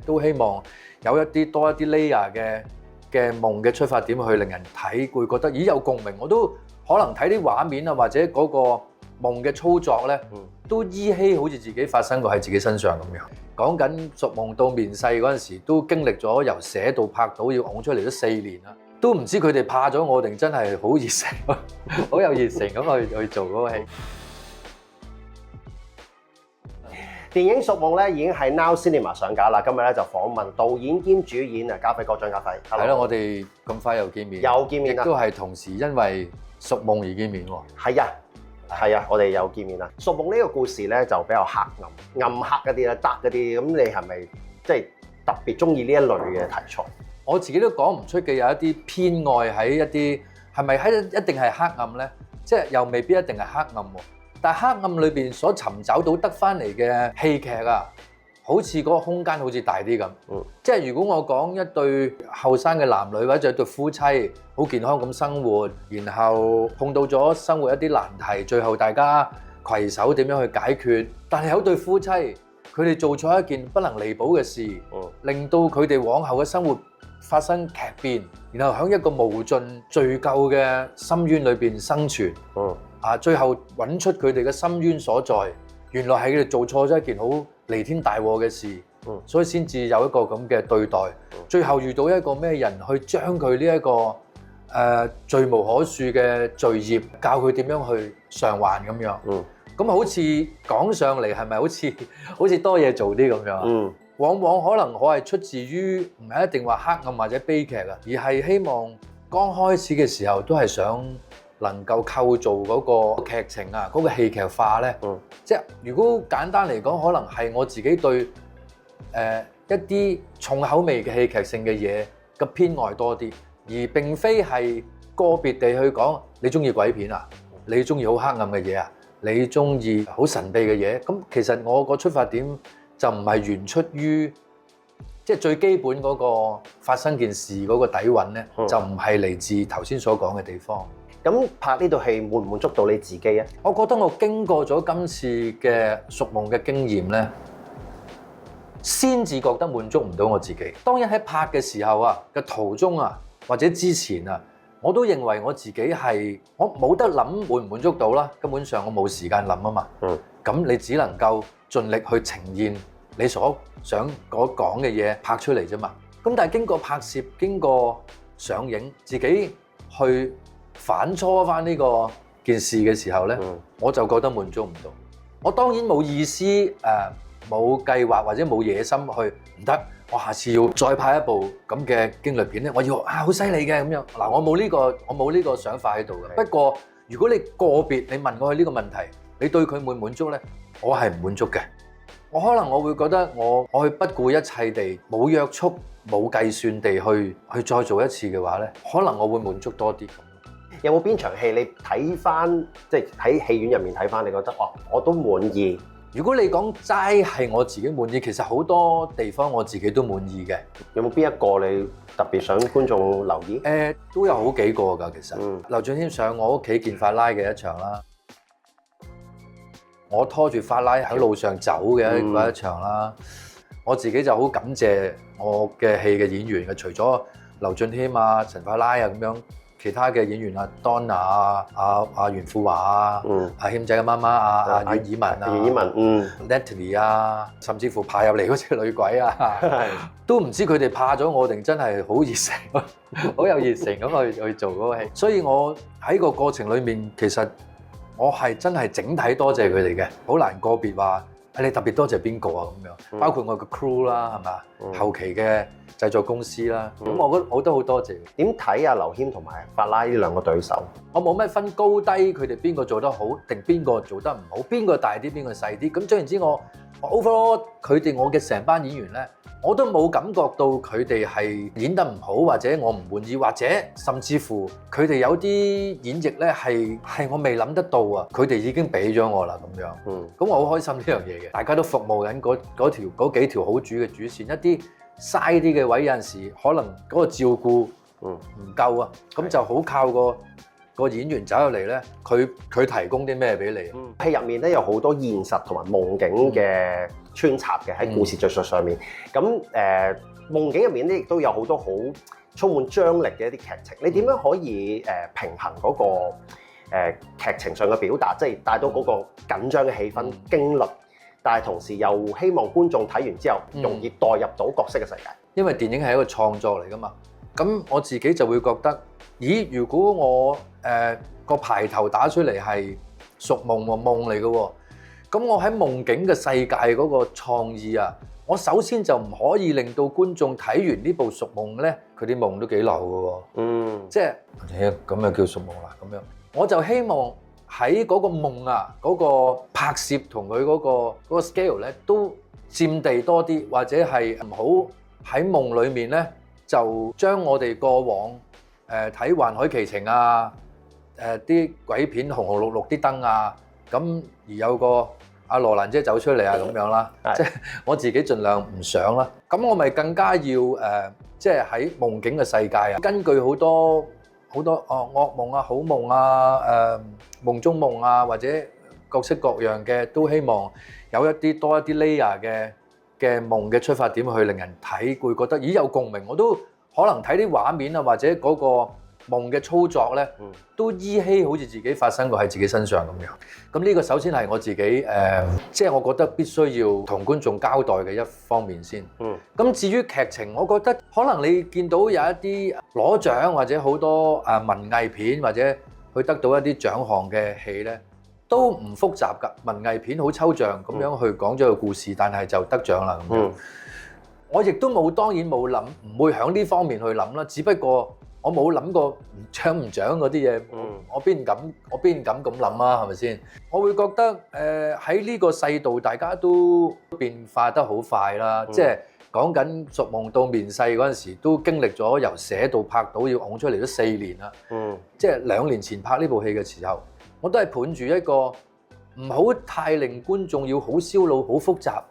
都希望有多一啲 layer 嘅夢嘅出發點去令人睇，會覺得咦有共鳴。我都可能睇啲畫面啊，或者嗰個夢嘅操作咧，都依稀好似自己發生過喺自己身上咁樣。講緊熟夢到面世嗰陣時，都經歷咗由寫到拍到要拱出嚟都4年啦，都唔知佢哋怕咗我定真係好熱誠，好有熱誠咁去做嗰個戲。電影《熟夢》咧已經喺 Now Cinema 上架啦。今日咧就訪問導演兼主演啊，家輝哥張家輝。係咯，我哋咁快又見面，又見面啦，亦都係同時因為《熟夢》而見面喎。係啊，我哋又見面啦。《熟夢》呢個故事咧就比較黑暗、暗黑一啲啦，dark嗰啲。咁你係咪即係特別中意呢一類嘅題材？我自己都講唔出嘅，有一啲偏愛喺一啲係咪一定係黑暗咧？即係又未必一定係黑暗喎。但係黑暗裏邊所尋找到得翻嚟嘅戲劇啊，好似嗰個空間好似大啲咁。即係如果我講一對後生嘅男女或者一對夫妻好健康咁生活，然後碰到咗生活一啲難題，最後大家攜手點樣去解決。但係有對夫妻，佢哋做錯一件不能彌補嘅事，令到佢哋往後嘅生活發生劇變，然後喺一個無盡罪疚嘅深淵裏邊生存。最後揾出佢哋嘅深淵所在，原來係佢哋做錯咗一件好彌天大禍嘅事，所以先至有一個咁嘅對待。最後遇到一個咩人去將佢呢一個罪無可恕嘅罪孽教佢點樣去償還咁樣。咁好似講上嚟係咪好似多嘢做啲咁樣？往往可能我係出自於唔係一定話黑暗或者悲劇啊，而係希望剛開始嘅時候都係想能夠構造嗰個劇情啊，嗰個戲劇化咧，即係如果簡單嚟講，可能係我自己對一啲重口味嘅戲劇性嘅嘢嘅偏愛多啲，而並非係個別地去講你中意鬼片啊，你中意好黑暗嘅嘢啊，你中意好神秘嘅嘢。咁其實我個出發點就唔係源出於即係最基本嗰個發生件事嗰個底蘊咧，就唔係嚟自頭先所講嘅地方。咁拍呢套戲滿唔滿足到你自己啊？我覺得我經過咗今次嘅熟夢嘅經驗咧，先至覺得滿足唔到我自己。當然喺拍嘅時候啊嘅途中啊，或者之前啊，我都認為我自己係我冇得諗滿唔滿足到啦。根本上我冇時間諗啊嘛。咁你只能夠盡力去呈現你所想講嘅嘢拍出嚟啫嘛。咁但係經過拍攝、經過上映，自己去反芻翻呢個件事嘅時候咧，我就覺得滿足唔到。我當然冇意思冇計劃或者冇野心去唔得，我下次要再拍一部咁嘅驚慄片咧，我要好犀利嘅咁樣。嗱，我冇呢個想法喺度嘅。不過如果你個別你問我呢個問題，你對佢滿唔滿足咧？我係唔滿足嘅。我可能我會覺得我去不顧一切地冇約束、冇計算地去再做一次嘅話咧，可能我會滿足多啲咁。有冇邊場戲你睇翻，即係喺戲院入面睇翻，你覺得我都滿意？如果你講齋係我自己滿意，其實好多地方我自己都滿意嘅。有冇邊一個你特別想觀眾留意？都有好幾個㗎，其實。劉俊謙上我屋企見法拉嘅一場啦，我拖住法拉喺路上走嘅嗰一場啦，我自己就好感謝我嘅戲嘅演員嘅，除咗劉俊謙啊、陳法拉啊咁樣。其他嘅演員啊 ，Donna 啊、袁富華啊，阿謙仔嘅媽媽啊、葉綺文 Natalie 啊，甚至乎爬入嚟嗰隻女鬼啊，都唔知佢哋怕咗我定真係好熱誠，好有熱誠咁去做嗰個戲。所以我喺個過程裡面，其實我係真係整體多謝佢哋嘅，好難個別話你特別多謝邊個啊咁樣，包括我嘅 crew 啦，係嘛，後期嘅製作公司啦，咁我都好多謝。點睇啊？劉謙同埋法拉呢兩個對手，我冇咩分高低，佢哋邊個做得好定邊個做得唔好，邊個大啲邊個細啲。咁總言之，我 overall 佢哋我嘅成班演員咧，我都冇感覺到佢哋係演得唔好，或者我唔滿意，或者甚至乎佢哋有啲演繹咧係我未諗得到啊！佢哋已經俾咗我啦咁樣。咁我好開心呢樣嘢嘅，大家都服務緊嗰幾條好主嘅主線，一啲嘥啲嘅位有陣時可能嗰個照顧唔夠啊，咁就好靠個演員走入嚟咧，佢提供啲咩俾你？戲入面咧有好多現實同埋夢境嘅穿插嘅喺故事敘述上面。咁夢境入面咧亦都有好多好充滿張力嘅一啲劇情。你點樣可以平衡嗰個劇情上嘅表達，即係帶到嗰個緊張嘅氣氛、驚慄，但係同時又希望觀眾睇完之後容易代入到角色嘅世界。因為電影係一個創作嚟㗎嘛，咁我自己就會覺得，咦？如果我個牌頭打出嚟係屬夢喎，夢嚟嘅喎，咁我喺夢境嘅世界嗰個創意啊，我首先就唔可以令到觀眾睇完呢部屬夢咧，佢啲夢都幾流嘅喎，即係咁又叫屬夢啦咁樣。我就希望喺嗰個夢啊，嗰個拍攝同佢嗰個 scale 咧，都佔地多啲，或者係唔好喺夢裡面咧，就將我哋過往睇《環海奇情》啊，啲鬼片紅紅綠綠啲燈啊，咁而有個阿羅蘭姐走出嚟啊咁樣啦，即係我自己盡量唔想啦。咁我咪更加要即係喺夢境嘅世界啊，根據好多噩夢啊、好夢啊、夢中夢啊，或者各式各樣嘅，都希望有多一啲 layer 嘅夢嘅出發點去令人睇，會覺得咦有共鳴。我都可能睇啲畫面啊，或者嗰個夢嘅操作咧，都依稀好似自己發生過喺自己身上咁樣。咁呢個首先係我自己即係我覺得必須要同觀眾交代嘅一方面先。咁至於劇情，我覺得可能你見到有一啲攞獎或者好多文藝片或者去得到一啲獎項嘅戲咧，都唔複雜㗎。文藝片好抽象咁樣去講咗個故事，但係就得獎啦咁樣。我亦都當然冇諗，唔會響呢方面去諗啦。只不過我冇諗過獎唔獎嗰啲嘢，我邊敢咁諗啊？係咪先？我會覺得喺呢個世道，大家都變化得好快啦。即係講緊屬夢到面世嗰陣時，都經歷咗由寫到拍到要拱出嚟都4年啦。即係2年前拍呢部戲嘅時候，我都係盤住一個唔好太令觀眾要好燒腦、好複雜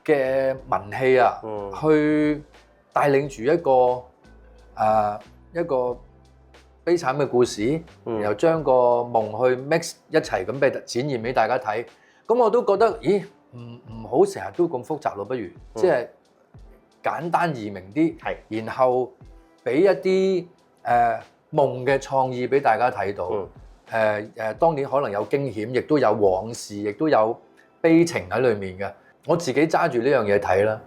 嘅文戲啊，去帶領住一個悲慘嘅故事，然後將個夢去 mix 一齊咁俾展現俾大家睇。咁我都覺得，咦，唔好成日都咁複雜咯，不如即係簡單易明啲，然後俾一啲夢嘅創意俾大家睇到。當然可能有驚險，亦都有往事，亦都有悲情喺裏面嘅。我自己揸住呢樣嘢睇啦。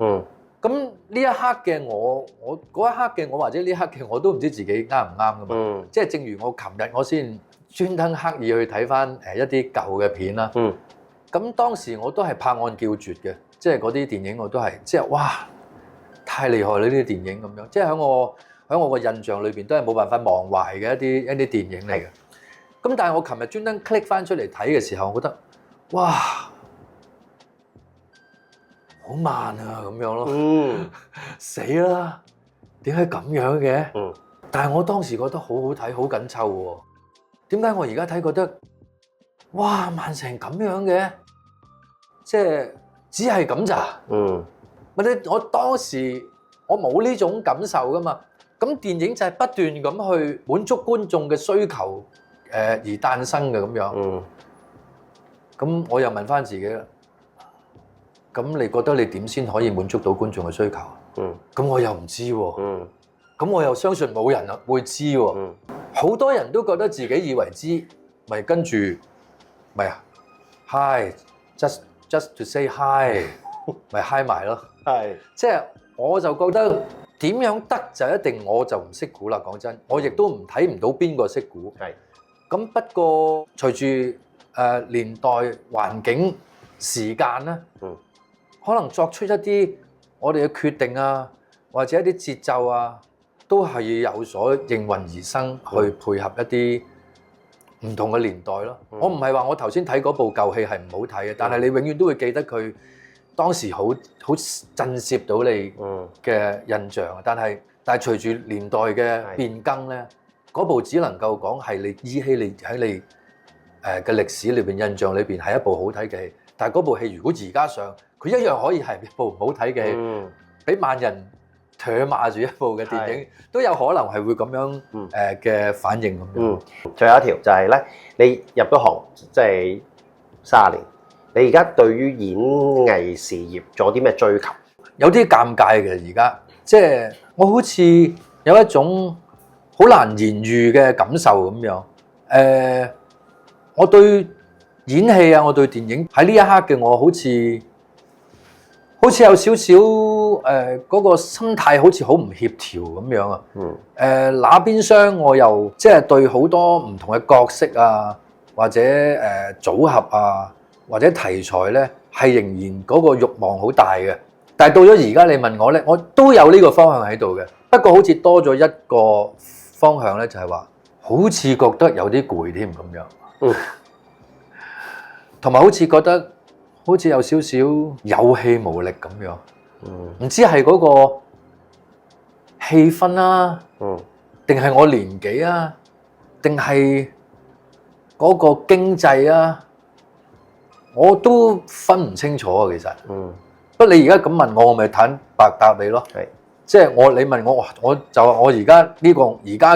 咁呢一刻嘅我嗰一刻嘅我，或者呢一刻嘅我都唔知自己啱唔啱噶嘛。即係正如我琴日我先專登刻意去睇翻一啲舊嘅片啦。咁當時我都係拍案叫絕嘅，即係嗰啲電影我都係即係哇太厲害啦！呢啲電影咁樣，即係喺我個印象裏邊都係冇辦法忘懷嘅一啲電影嚟嘅。咁但係我琴日專登 click 翻出嚟睇嘅時候，我覺得哇好慢啊咁樣咯，死啦！點解咁樣嘅？但係我當時覺得好好睇，好緊湊喎。點解我而家睇覺得哇慢成咁樣嘅？即係只係咁咋？我當時我冇呢種感受噶嘛。咁電影就係不斷咁去滿足觀眾嘅需求而誕生嘅咁樣。咁我又問翻自己啦。咁你覺得你點先可以滿足到觀眾嘅需求？咁我又唔知喎。咁我又相信冇人會知喎。好多人都覺得自己以為知，咪跟住咪啊 ，hi，just to say hi，咪 hi 埋咯。即係我就覺得點樣得就一定我就唔識估啦。講真，我亦都睇唔到邊個識估。咁不過隨住年代環境時間咧。可能作出一啲我哋嘅決定啊，或者一啲節奏啊，都係要有所應運而生，去配合一啲唔同嘅年代咯。我唔係話我頭先睇嗰部舊戲係唔好睇嘅，但係你永遠都會記得佢當時好震懾到你嘅印象。但係隨住年代嘅變更咧，嗰部只能夠講係你依稀你喺你嘅歷史裏邊印象裏邊係一部好睇嘅戲。但係嗰部戲如果而家上，佢一樣可以係一部唔好睇嘅戲，俾萬人唾罵住一部嘅電影，都有可能係會咁樣嘅反應咁樣。最後一條就係咧，你入咗行即係30年，你而家對於演藝事業仲有啲咩追求？有啲尷尬嘅而家，即係我好似有一種好難言喻嘅感受咁樣。我對演戲啊，我對電影喺呢一刻嘅我好似有少少嗰個心態好似好唔協調咁樣啊。那邊廂我又即係對好多唔同嘅角色啊，或者組合啊，或者題材咧，係仍然嗰個慾望好大嘅。但係到咗而家，你問我咧，我都有呢個方向喺度嘅。不過好似多咗一個方向咧，就係話好似覺得有啲攰添咁樣，同埋好似覺得好似有少少有氣無力咁樣。唔知係嗰個氣氛啊，定係我年紀啊，定係嗰個經濟啊，我都分唔清楚啊。其實，不過你而家咁問我，我咪坦白答你咯。即係你問我，我而家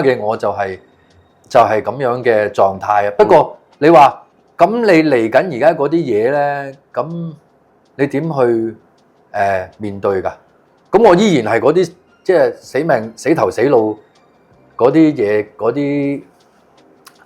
嘅我就係咁樣嘅狀態啊。不過你話咁，你嚟緊而家嗰啲嘢咧，咁你點去面對㗎？咁我依然係嗰啲即係死頭死路嗰啲嘢，嗰啲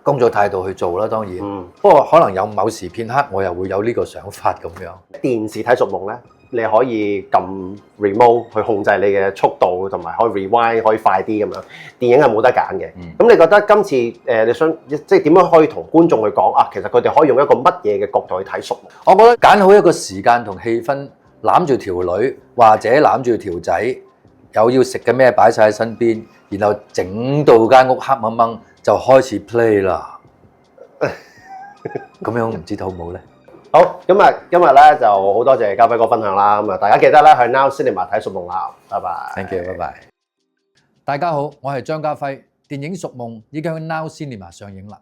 工作態度去做啦。當然，不過可能有某時片刻，我又會有呢個想法咁樣。電視睇《屬夢》咧，你可以撳 remote 去控制你嘅速度，同埋可以 rewind 可以快啲咁樣。電影係冇得揀嘅。咁你覺得今次你想即係點樣可以同觀眾去講啊？其實佢哋可以用一個乜嘢嘅角度去睇《屬夢》？我覺得揀好一個時間同氣氛，攬住條女或者攬住條仔，有要食嘅咩擺晒喺身邊，然後整到間屋黑掹掹就開始 play 啦。咁樣唔知道好唔好咧？好，今日咧就好多謝嘉輝哥分享啦。咁啊，大家記得咧去 Now Cinema 睇《屬夢》啦。拜拜。Thank you，拜拜。大家好，我係張家輝。電影《屬夢》已經喺 Now Cinema 上映啦。